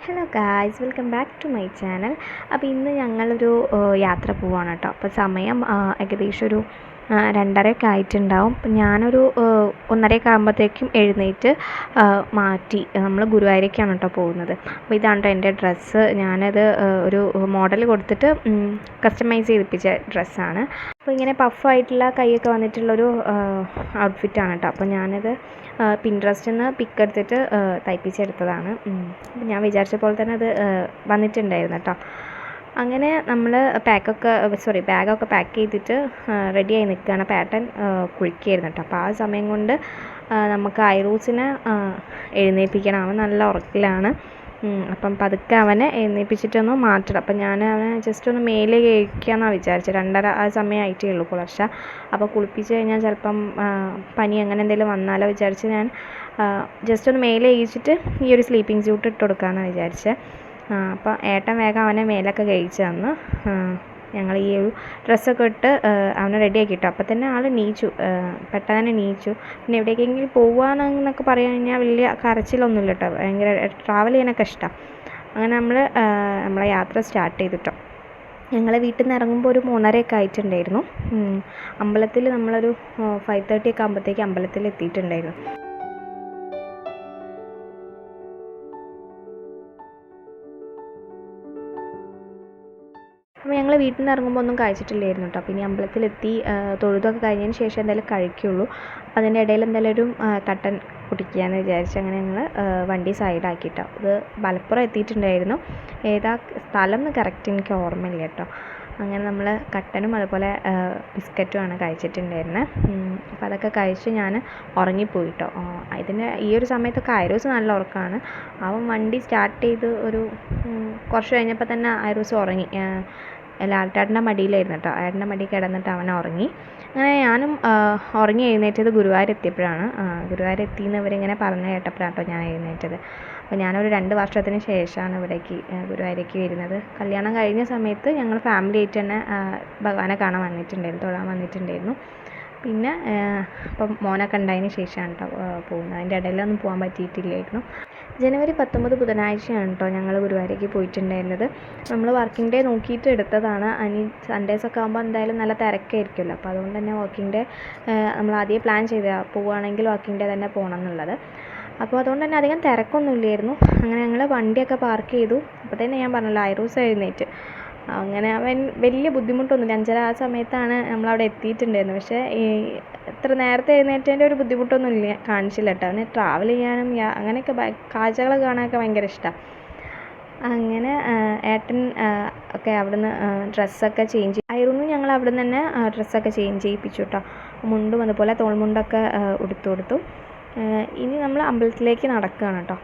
Hello guys, welcome back to my channel. അപ്പോൾ ഇന്ന് ഞങ്ങളൊരു യാത്ര പോവാണ് കേട്ടോ. അപ്പോൾ സമയം ഏകദേശം ഒരു 2:30 ആയിട്ടുണ്ടാവും. അപ്പം ഞാനൊരു 1:30 ആകുമ്പോഴത്തേക്കും എഴുന്നേറ്റ് മാറ്റി നമ്മൾ ഗുരുവായൂരേക്കാണ് കേട്ടോ പോകുന്നത്. അപ്പോൾ ഇതാണ് കേട്ടോ എൻ്റെ ഡ്രസ്സ്. ഞാനത് ഒരു മോഡൽ കൊടുത്തിട്ട് കസ്റ്റമൈസ് ചെയ്തിപ്പിച്ച ഡ്രസ്സാണ്. അപ്പോൾ ഇങ്ങനെ പഫായിട്ടുള്ള കൈയൊക്കെ വന്നിട്ടുള്ളൊരു ഔട്ട്ഫിറ്റാണ് കേട്ടോ. അപ്പോൾ ഞാനത് പിൻട്രസ്റ്റിൽ നിന്ന് പിക്ക് എടുത്തിട്ട് തയ്പ്പിച്ചെടുത്തതാണ്. ഞാൻ വിചാരിച്ച പോലെ തന്നെ അത് വന്നിട്ടുണ്ടായിരുന്നു കേട്ടോ. അങ്ങനെ നമ്മൾ ബാഗൊക്കെ പാക്ക് ചെയ്തിട്ട് റെഡിയായി നിൽക്കുകയാണ്. പാറ്റേൺ കുളിക്കുകയായിരുന്നു കേട്ടോ. അപ്പോൾ ആ സമയം കൊണ്ട് നമുക്ക് ഐറൂസിനെ എഴുന്നേൽപ്പിക്കണം. അവൻ നല്ല ഉറക്കിലാണ്. അപ്പം പതുക്കെ അവനെ എഴുന്നേൽപ്പിച്ചിട്ടൊന്ന് മാറ്റണം. അപ്പം ഞാൻ അവനെ ജസ്റ്റ് ഒന്ന് മേലെ കഴിക്കാമെന്നാണ് വിചാരിച്ചത്. 2:30 ആ സമയമായിട്ടേ ഉള്ളൂ പുലർച്ച. അപ്പോൾ കുളിപ്പിച്ച് കഴിഞ്ഞാൽ ചിലപ്പം പനി അങ്ങനെ എന്തെങ്കിലും വന്നാലോ വിചാരിച്ച് ഞാൻ ജസ്റ്റ് ഒന്ന് മേലെ കഴിച്ചിട്ട് ഈ ഒരു സ്ലീപ്പിംഗ് സ്യൂട്ട് ഇട്ട് കൊടുക്കാമെന്നാണ് വിചാരിച്ചത്. അപ്പോൾ ഏട്ടൻ വേഗം അവനെ മേലൊക്കെ കഴിച്ച് തന്നു. ഞങ്ങൾ ഈ ഒരു ഡ്രസ്സൊക്കെ ഇട്ട് അവനെ റെഡിയാക്കി ഇട്ടു. അപ്പോൾ തന്നെ ആൾ നീച്ചു, പെട്ടെന്ന് തന്നെ നീച്ചു. പിന്നെ എവിടേക്കെങ്കിലും പോവാണെന്നൊക്കെ പറഞ്ഞു കഴിഞ്ഞാൽ വലിയ കരച്ചിലൊന്നുമില്ല കേട്ടോ. ഭയങ്കര ട്രാവൽ ചെയ്യാനൊക്കെ ഇഷ്ടമാണ്. അങ്ങനെ നമ്മളെ യാത്ര സ്റ്റാർട്ട് ചെയ്തിട്ടോ. ഞങ്ങൾ വീട്ടിൽ നിന്ന് ഇറങ്ങുമ്പോൾ ഒരു 3:30 ആയിട്ടുണ്ടായിരുന്നു. അമ്പലത്തിൽ നമ്മളൊരു 5:30 ആകുമ്പോഴത്തേക്ക് അമ്പലത്തിൽ എത്തിയിട്ടുണ്ടായിരുന്നു. അപ്പോൾ ഞങ്ങൾ വീട്ടിൽ നിന്ന് ഇറങ്ങുമ്പോൾ ഒന്നും കഴിച്ചിട്ടില്ലായിരുന്നു കേട്ടോ. പിന്നെ അമ്പലത്തിലെത്തി തൊഴുതൊക്കെ കഴിഞ്ഞതിന് ശേഷം എന്തായാലും കഴിക്കുള്ളൂ. അപ്പോൾ അതിൻ്റെ ഇടയിൽ എന്തായാലും ഒരു കട്ടൻ കുടിക്കുകയെന്ന് വിചാരിച്ച് അങ്ങനെ ഞങ്ങൾ വണ്ടി സൈഡാക്കിയിട്ടോ. ഇത് മലപ്പുറം എത്തിയിട്ടുണ്ടായിരുന്നു. ഏതാ സ്ഥലം എന്ന് കറക്റ്റ് എനിക്ക് ഓർമ്മയില്ല കേട്ടോ. അങ്ങനെ നമ്മൾ കട്ടനും അതുപോലെ ബിസ്ക്കറ്റുമാണ് കഴിച്ചിട്ടുണ്ടായിരുന്നത്. അപ്പോൾ അതൊക്കെ കഴിച്ച് ഞാൻ ഉറങ്ങിപ്പോയി കേട്ടോ. ഈ ഒരു സമയത്തൊക്കെ ഐറൂസ് നല്ല ഉറക്കമാണ്. അവൻ വണ്ടി സ്റ്റാർട്ട് ചെയ്ത് ഒരു കുറച്ച് കഴിഞ്ഞപ്പോൾ തന്നെ ഐറൂസ് ഉറങ്ങി. ലാൽട്ടേട്ടൻ്റെ മടിയിലായിരുന്നു കേട്ടോ. ഏട്ടൻ്റെ മടിയിൽ കിടന്നിട്ട് അവൻ ഉറങ്ങി. അങ്ങനെ ഞാനും ഉറങ്ങി എഴുന്നേറ്റത് ഗുരുവായൂർ എത്തിയപ്പോഴാണ്. ഗുരുവായൂർ എത്തിയെന്ന് ഇവരിങ്ങനെ പറഞ്ഞു കേട്ടപ്പോഴാണ് കേട്ടോ ഞാൻ എഴുന്നേറ്റത്. അപ്പോൾ ഞാനൊരു 2 വർഷത്തിന് ശേഷമാണ് ഇവിടേക്ക് ഗുരുവായൂരേക്ക് വരുന്നത്. കല്യാണം കഴിഞ്ഞ സമയത്ത് ഞങ്ങൾ ഫാമിലി ആയിട്ട് തന്നെ ഭഗവാനെ കാണാൻ വന്നിട്ടുണ്ടായിരുന്നു, തൊഴാൻ വന്നിട്ടുണ്ടായിരുന്നു. പിന്നെ ഇപ്പം മോനൊക്കെ ഉണ്ടായതിന് ശേഷമാണ് കേട്ടോ പോകുന്നത്. അതിൻ്റെ ഇടയിലൊന്നും പോകാൻ പറ്റിയിട്ടില്ലായിരുന്നു. ജനുവരി 19 ബുധനാഴ്ചയാണ് കേട്ടോ ഞങ്ങൾ ഗുരുവായൂരേക്ക് പോയിട്ടുണ്ടായിരുന്നത്. നമ്മൾ വർക്കിംഗ് ഡേ നോക്കിയിട്ട് എടുത്തതാണ്. ഇനി സൺഡേസൊക്കെ ആകുമ്പോൾ എന്തായാലും നല്ല തിരക്കായിരിക്കുമല്ലോ. അപ്പോൾ അതുകൊണ്ട് തന്നെ വർക്കിംഗ് ഡേ നമ്മൾ ആദ്യമേ പ്ലാൻ ചെയ്തതാണ്, പോവുകയാണെങ്കിൽ വർക്കിംഗ് ഡേ തന്നെ പോകണം എന്നുള്ളത്. അപ്പോൾ അതുകൊണ്ട് തന്നെ അധികം തിരക്കൊന്നുമില്ലായിരുന്നു. അങ്ങനെ ഞങ്ങൾ വണ്ടിയൊക്കെ പാർക്ക് ചെയ്തു. അപ്പോൾ തന്നെ ഞാൻ പറഞ്ഞല്ലോ ഐറൂസ് എഴുന്നേറ്റ്. അങ്ങനെ അവൻ വലിയ ബുദ്ധിമുട്ടൊന്നുമില്ല. 5:30 ആ സമയത്താണ് നമ്മളവിടെ എത്തിയിട്ടുണ്ടായിരുന്നത്. പക്ഷേ ഇത്ര നേരത്തെ എഴുന്നേറ്റതിൻ്റെ ഒരു ബുദ്ധിമുട്ടൊന്നും കാണിച്ചില്ല കേട്ടോ. അവന് ട്രാവൽ ചെയ്യാനും അങ്ങനെയൊക്കെ കാഴ്ചകൾ കാണാനൊക്കെ ഭയങ്കര ഇഷ്ടമാണ്. അങ്ങനെ ഏട്ടൻ ഒക്കെ അവിടുന്ന് ഡ്രസ്സൊക്കെ ചേഞ്ച് ആയിരുന്നു. ഞങ്ങൾ അവിടെ നിന്ന് തന്നെ ഡ്രസ്സൊക്കെ ചേഞ്ച് ചെയ്യിപ്പിച്ചു കേട്ടോ. മുണ്ടും അതുപോലെ തോൾമുണ്ടൊക്കെ ഉടുത്തു കൊടുത്തു. ഇനി നമ്മൾ അമ്പലത്തിലേക്ക് നടക്കുകയാണ് കേട്ടോ.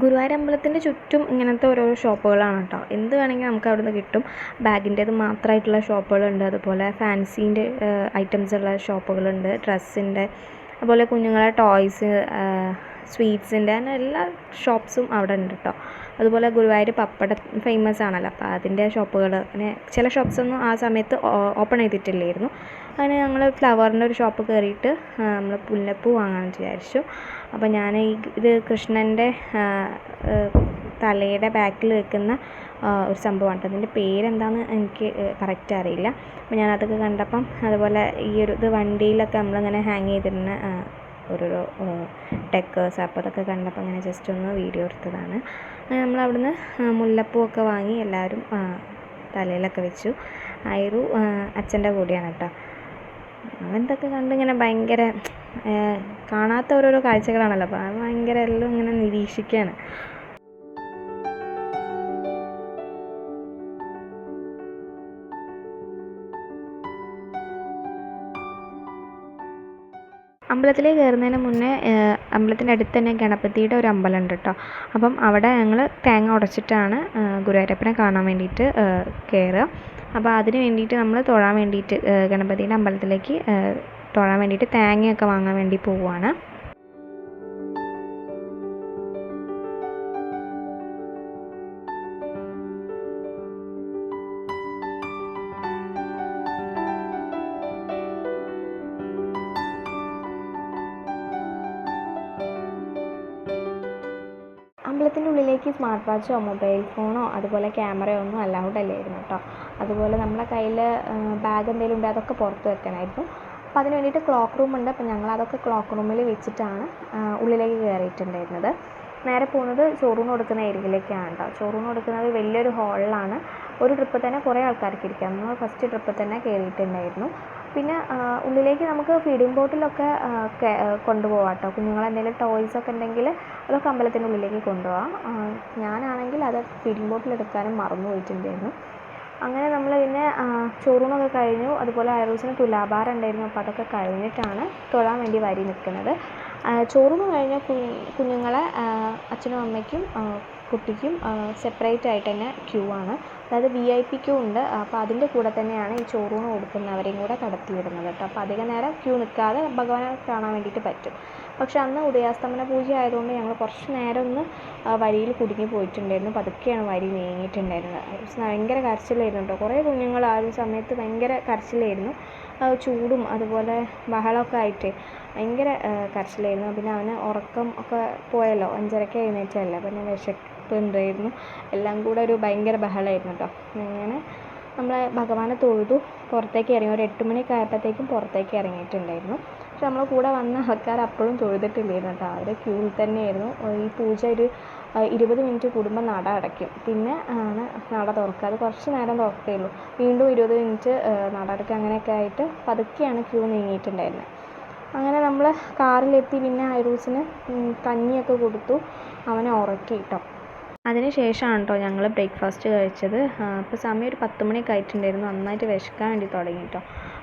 ഗുരുവായൂർ അമ്പലത്തിൻ്റെ ചുറ്റും ഇങ്ങനത്തെ ഓരോരോ ഷോപ്പുകളാണ് കേട്ടോ. എന്ത് വേണമെങ്കിൽ നമുക്ക് അവിടെ നിന്ന് കിട്ടും. ബാഗിൻ്റേത് മാത്രമായിട്ടുള്ള ഷോപ്പുകളുണ്ട്, അതുപോലെ ഫാൻസീൻ്റെ ഐറ്റംസ് ഉള്ള ഷോപ്പുകളുണ്ട്, ഡ്രസ്സിൻ്റെ, അതുപോലെ കുഞ്ഞുങ്ങളെ ടോയ്സ്, സ്വീറ്റ്സിൻ്റെ, അങ്ങനെ എല്ലാ ഷോപ്സും അവിടെ ഉണ്ട് കേട്ടോ. അതുപോലെ ഗുരുവായൂർ പപ്പടം ഫേമസ് ആണല്ലോ. അപ്പോൾ അതിൻ്റെ ഷോപ്പുകൾ, അങ്ങനെ ചില ഷോപ്സൊന്നും ആ സമയത്ത് ഓപ്പൺ ചെയ്തിട്ടില്ലായിരുന്നു. അങ്ങനെ ഞങ്ങൾ ഫ്ലവറിൻ്റെ ഒരു ഷോപ്പ് കയറിയിട്ട് നമ്മൾ മുല്ലപ്പൂ വാങ്ങാൻ വിചാരിച്ചു. അപ്പോൾ ഞാൻ ഇത് കൃഷ്ണൻ്റെ തലയുടെ ബാക്കിൽ വെക്കുന്ന ഒരു സംഭവമാണ്. അതിൻ്റെ പേരെന്താണെന്ന് എനിക്ക് കറക്റ്റ് അറിയില്ല. അപ്പോൾ ഞാനതൊക്കെ കണ്ടപ്പം, അതുപോലെ ഇത് വണ്ടിയിലൊക്കെ നമ്മളിങ്ങനെ ഹാങ് ചെയ്തിരുന്ന ഓരോരോ ഡെക്കേഴ്സ്, അപ്പോൾ അതൊക്കെ കണ്ടപ്പോൾ അങ്ങനെ ജസ്റ്റ് ഒന്ന് വീഡിയോ എടുത്തതാണ്. നമ്മളവിടുന്ന് മുല്ലപ്പൂ ഒക്കെ വാങ്ങി എല്ലാവരും തലയിലൊക്കെ വെച്ചു. ഐറു അച്ഛൻ്റെ കൂടെയാണ് കേട്ടോ. അങ്ങനത്തൊക്കെ കണ്ടിങ്ങനെ ഭയങ്കര കാണാത്ത ഓരോരോ കാഴ്ചകളാണല്ലോ. അപ്പോൾ അത് ഭയങ്കര എല്ലാം ഇങ്ങനെ നിരീക്ഷിക്കുകയാണ്. അമ്പലത്തിലേക്ക് കയറുന്നതിന് മുന്നേ അമ്പലത്തിൻ്റെ അടുത്ത് തന്നെ ഗണപതിയുടെ ഒരു അമ്പലമുണ്ട് കേട്ടോ. അപ്പം അവിടെ ഞങ്ങൾ തേങ്ങ ഉടച്ചിട്ടാണ് ഗുരുവായൂരപ്പനെ കാണാൻ വേണ്ടിയിട്ട് കയറുക. അപ്പോൾ അതിന് വേണ്ടിയിട്ട് നമ്മൾ തൊഴാൻ വേണ്ടിയിട്ട് ഗണപതിയുടെ അമ്പലത്തിലേക്ക് തൊഴാൻ വേണ്ടിയിട്ട് തേങ്ങയൊക്കെ വാങ്ങാൻ വേണ്ടി പോവുകയാണ്. അമ്പലത്തിൻ്റെ ഉള്ളിലേക്ക് സ്മാർട്ട് വാച്ചോ മൊബൈൽ ഫോണോ അതുപോലെ ക്യാമറയോ ഒന്നും അലൗഡ് അല്ലായിരുന്നു കേട്ടോ. അതുപോലെ നമ്മുടെ കയ്യിൽ ബാഗ് എന്തെങ്കിലും ഉണ്ടെങ്കിൽ അതൊക്കെ പുറത്ത് വെക്കണമായിരുന്നു. അപ്പോൾ അതിന് വേണ്ടിയിട്ട് ക്ലോക്ക് റൂം ഉണ്ട്. അപ്പോൾ ഞങ്ങളതൊക്കെ ക്ലോക്ക് റൂമിൽ വെച്ചിട്ടാണ് ഉള്ളിലേക്ക് കയറിയിട്ടുണ്ടായിരുന്നത്. നേരെ പോകുന്നത് ചോറൂണ് കൊടുക്കുന്ന ഏരിയയിലേക്കാണ് കേട്ടോ. ചോറൂണ് കൊടുക്കുന്നത് വലിയൊരു ഹാളിലാണ്. ഒരു ട്രിപ്പ് തന്നെ കുറേ ആൾക്കാർക്ക് ഇരിക്കാം. നമ്മൾ ഫസ്റ്റ് ട്രിപ്പ് തന്നെ കയറിയിട്ടുണ്ടായിരുന്നു. പിന്നെ ഉള്ളിലേക്ക് നമുക്ക് ഫീഡിംഗ് ബോട്ടിലൊക്കെ കൊണ്ടുപോകാം കേട്ടോ. കുഞ്ഞുങ്ങളെന്തെങ്കിലും ടോയ്സൊക്കെ ഉണ്ടെങ്കിൽ അതൊക്കെ അമ്പലത്തിൻ്റെ ഉള്ളിലേക്ക് കൊണ്ടുപോകാം. ഞാനാണെങ്കിൽ അത് ഫീഡിംഗ് ബോട്ടിൽ എടുക്കാനും മറന്നു പോയിട്ടുണ്ടായിരുന്നു. അങ്ങനെ നമ്മൾ പിന്നെ ചോറൂണൊക്കെ കഴിഞ്ഞു. അതുപോലെ ഐറൂസിന് തുലാഭാരം ഉണ്ടായിരുന്നു. അപ്പോൾ അതൊക്കെ കഴിഞ്ഞിട്ടാണ് തൊഴാൻ വേണ്ടി വരി നിൽക്കുന്നത്. ചോറൂണ് കഴിഞ്ഞ കുഞ്ഞുങ്ങളെ അച്ഛനും അമ്മയ്ക്കും കുട്ടിക്കും സെപ്പറേറ്റ് ആയിട്ട് തന്നെ ക്യൂ ആണ്. അതായത് VIP ക്യൂ ഉണ്ട്. അപ്പോൾ അതിൻ്റെ കൂടെ തന്നെയാണ് ഈ ചോറൂണ് കൊടുക്കുന്നവരെയും കൂടെ കടത്തി വിടുന്നത് കേട്ടോ. അപ്പോൾ അധികം നേരം ക്യൂ നിൽക്കാതെ ഭഗവാനെ കാണാൻ വേണ്ടിയിട്ട് പറ്റും. പക്ഷെ അന്ന് ഉദയാസ്തമന പൂജ ആയതുകൊണ്ട് ഞങ്ങൾ കുറച്ച് നേരം ഒന്ന് വരിയിൽ കുടുങ്ങി പോയിട്ടുണ്ടായിരുന്നു. പതുക്കെയാണ് വരി നീങ്ങിയിട്ടുണ്ടായിരുന്നത്. ഭയങ്കര കരച്ചിലായിരുന്നു കേട്ടോ. കുറേ കുഞ്ഞുങ്ങൾ ആ ഒരു സമയത്ത് ഭയങ്കര കരച്ചിലായിരുന്നു. ചൂടും അതുപോലെ ബഹളമൊക്കെ ആയിട്ട് ഭയങ്കര കരച്ചിലായിരുന്നു. പിന്നെ അവന് ഉറക്കം ഒക്കെ പോയല്ലോ, 5:30 എഴുന്നേറ്റല്ലേ. പിന്നെ വിശപ്പുണ്ടായിരുന്നു. എല്ലാം കൂടെ ഒരു ഭയങ്കര ബഹളമായിരുന്നു കേട്ടോ. അങ്ങനെ നമ്മൾ ഭഗവാനെ തൊഴുതു പുറത്തേക്ക് ഇറങ്ങി. ഒരു 8 മണിയൊക്കെ ആയപ്പോഴത്തേക്കും പുറത്തേക്ക് ഇറങ്ങിയിട്ടുണ്ടായിരുന്നു. പക്ഷെ നമ്മളെ കൂടെ വന്ന ആൾക്കാർ അപ്പോഴും തൊഴുതിട്ടില്ലായിരുന്നു കേട്ടോ. അവർ ക്യൂവിൽ തന്നെയായിരുന്നു. ഈ പൂജ ഒരു 20 മിനിറ്റ് കൂടുമ്പോൾ നട അടയ്ക്കും. പിന്നെ ആണ് നട തുറക്കുക. അത് കുറച്ച് നേരം തുറക്കുകയുള്ളൂ. വീണ്ടും 20 മിനിറ്റ് നട അടയ്ക്കുക. അങ്ങനെയൊക്കെ ആയിട്ട് പതുക്കെയാണ് ക്യൂ നീങ്ങിയിട്ടുണ്ടായിരുന്നത്. അങ്ങനെ നമ്മൾ കാറിലെത്തി. പിന്നെ ഐറൂസിന് കഞ്ഞിയൊക്കെ കൊടുത്തു. അവനെ ഉറക്കി കേട്ടോ. അതിന് ശേഷമാണ് കേട്ടോ ഞങ്ങൾ ബ്രേക്ക്ഫാസ്റ്റ് കഴിച്ചത്. അപ്പോൾ സമയം ഒരു 10 മണിയൊക്കെ ആയിട്ടുണ്ടായിരുന്നു. നന്നായിട്ട് വിശക്കാൻ വേണ്ടി തുടങ്ങി കേട്ടോ.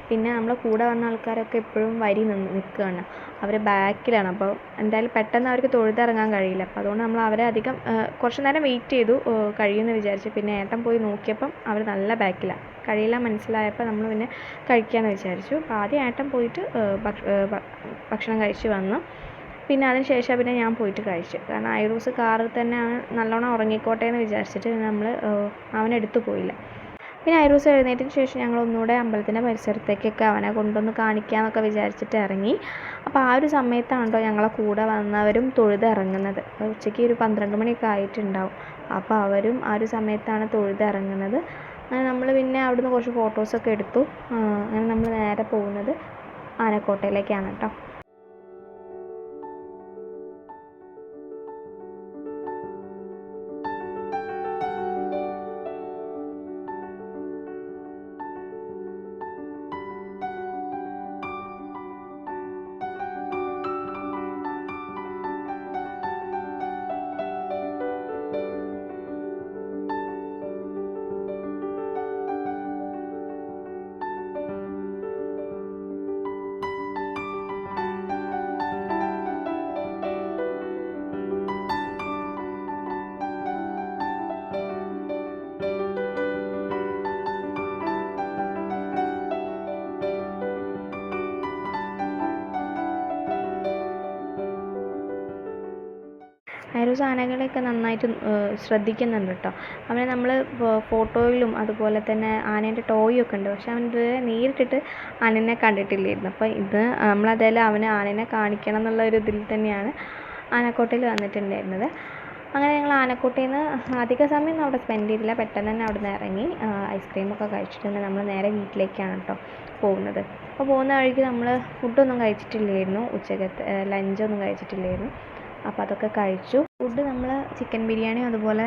പിന്നെ നമ്മളെ കൂടെ വന്ന ആൾക്കാരൊക്കെ എപ്പോഴും വരി നിൽക്കുകയാണ്. അവർ ബാക്കിലാണ്. അപ്പോൾ എന്തായാലും പെട്ടെന്ന് അവർക്ക് തൊഴുതിറങ്ങാൻ കഴിയില്ല. അപ്പോൾ അതുകൊണ്ട് നമ്മൾ അവരെ അധികം കുറച്ച് നേരം വെയിറ്റ് ചെയ്തു കഴിയുമെന്ന് വിചാരിച്ചു. പിന്നെ ഏട്ടൻ പോയി നോക്കിയപ്പം അവർ നല്ല ബാക്കിലാണ്. കഴിയില്ല മനസ്സിലായപ്പോൾ നമ്മൾ പിന്നെ കഴിക്കാമെന്ന് വിചാരിച്ചു. അപ്പോൾ ആദ്യം ഏട്ടൻ പോയിട്ട് ഭക്ഷണം കഴിച്ച് വന്നു. പിന്നെ അതിന് ശേഷം പിന്നെ ഞാൻ പോയിട്ട് കഴിച്ചു. കാരണം ഐറൂസ് കാറിൽ തന്നെ അവൻ നല്ലോണം ഉറങ്ങിക്കോട്ടെ എന്ന് വിചാരിച്ചിട്ട് നമ്മൾ അവനെടുത്ത് പോയില്ല. പിന്നെ ഐറൂസ് എഴുന്നേറ്റതിന് ശേഷം ഞങ്ങൾ ഒന്നുകൂടെ അമ്പലത്തിൻ്റെ പരിസരത്തേക്കൊക്കെ അവനെ കൊണ്ടൊന്ന് കാണിക്കാമെന്നൊക്കെ വിചാരിച്ചിട്ട് ഇറങ്ങി. അപ്പോൾ ആ ഒരു സമയത്താണ് കേട്ടോ ഞങ്ങളെ കൂടെ വന്നവരും തൊഴുതിറങ്ങുന്നത്. ഉച്ചയ്ക്ക് ഒരു 12 മണിയൊക്കെ ആയിട്ടുണ്ടാവും. അപ്പോൾ അവരും ആ ഒരു സമയത്താണ് തൊഴുതിറങ്ങുന്നത്. അങ്ങനെ നമ്മൾ പിന്നെ അവിടുന്ന് കുറച്ച് ഫോട്ടോസൊക്കെ എടുത്തു. അങ്ങനെ നമ്മൾ നേരെ പോകുന്നത് ആനക്കോട്ടയിലേക്കാണ് കേട്ടോ. ഐറൂസ് ആനകളെയൊക്കെ നന്നായിട്ട് ശ്രദ്ധിക്കുന്നുണ്ട് കേട്ടോ. അവനെ നമ്മൾ ഫോട്ടോയിലും അതുപോലെ തന്നെ ആനേൻ്റെ ടോയൊക്കെ ഉണ്ട്. പക്ഷെ അവൻ ഇതുവരെ നേരിട്ടിട്ട് ആനേനെ കണ്ടിട്ടില്ലായിരുന്നു. അപ്പോൾ ഇത് നമ്മളതേലും അവന് ആനേനെ കാണിക്കണം എന്നുള്ള ഒരു ഇതിൽ തന്നെയാണ് ആനക്കോട്ടയിൽ വന്നിട്ടുണ്ടായിരുന്നത്. അങ്ങനെ ഞങ്ങൾ ആനക്കോട്ടയിൽ നിന്ന് അധിക സമയം അവിടെ സ്പെൻഡ് ചെയ്തില്ല. പെട്ടെന്ന് തന്നെ അവിടെ നിന്ന് ഇറങ്ങി ഐസ്ക്രീമൊക്കെ കഴിച്ചിട്ടുണ്ട്. നമ്മൾ നേരെ വീട്ടിലേക്കാണ് കേട്ടോ പോകുന്നത്. അപ്പോൾ പോകുന്ന വഴിക്ക് നമ്മൾ ഫുഡൊന്നും കഴിച്ചിട്ടില്ലായിരുന്നു. ഉച്ചക്കത്തെ ലഞ്ചൊന്നും കഴിച്ചിട്ടില്ലായിരുന്നു. അപ്പോൾ അതൊക്കെ കഴിച്ചു. ഫുഡ് നമ്മൾ ചിക്കൻ ബിരിയാണിയും അതുപോലെ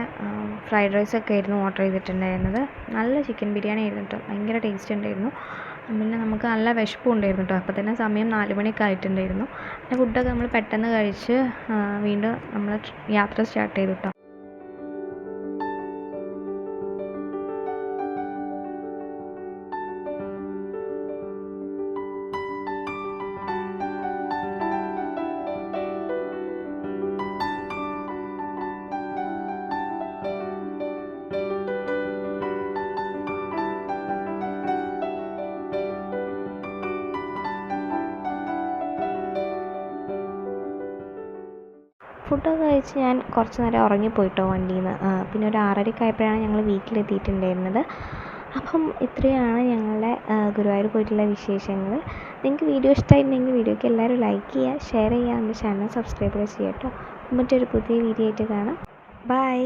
ഫ്രൈഡ് റൈസൊക്കെ ആയിരുന്നു ഓർഡർ ചെയ്തിട്ടുണ്ടായിരുന്നത്. നല്ല ചിക്കൻ ബിരിയാണി ആയിരുന്നു കേട്ടോ. ഭയങ്കര ടേസ്റ്റ് ഉണ്ടായിരുന്നു. പിന്നെ നമുക്ക് നല്ല വിശപ്പും ഉണ്ടായിരുന്നു കേട്ടോ. അപ്പോൾ തന്നെ സമയം 4 മണിയൊക്കെ ആയിട്ടുണ്ടായിരുന്നു. പിന്നെ ഫുഡൊക്കെ നമ്മൾ പെട്ടെന്ന് കഴിച്ച് വീണ്ടും നമ്മൾ യാത്ര സ്റ്റാർട്ട് ചെയ്തു കേട്ടോ. ഫുഡൊക്കെ കഴിച്ച് ഞാൻ കുറച്ച് നേരം ഉറങ്ങിപ്പോയിട്ടോ വണ്ടിയിൽ നിന്ന്. പിന്നെ ഒരു 6:30 ആയപ്പോഴാണ് ഞങ്ങൾ വീട്ടിലെത്തിയിട്ടുണ്ടായിരുന്നത്. അപ്പം ഇത്രയാണ് ഞങ്ങളുടെ ഗുരുവായൂർ പോയിട്ടുള്ള വിശേഷങ്ങൾ. നിങ്ങൾക്ക് വീഡിയോ ഇഷ്ടമായിട്ടുണ്ടെങ്കിൽ വീഡിയോയ്ക്ക് എല്ലാവരും ലൈക്ക് ചെയ്യുക, ഷെയർ ചെയ്യുക, നമ്മുടെ ചാനൽ സബ്സ്ക്രൈബ് ചെയ്യുക കേട്ടോ. മറ്റൊരു പുതിയ വീഡിയോ ആയിട്ട് കാണാം. ബൈ.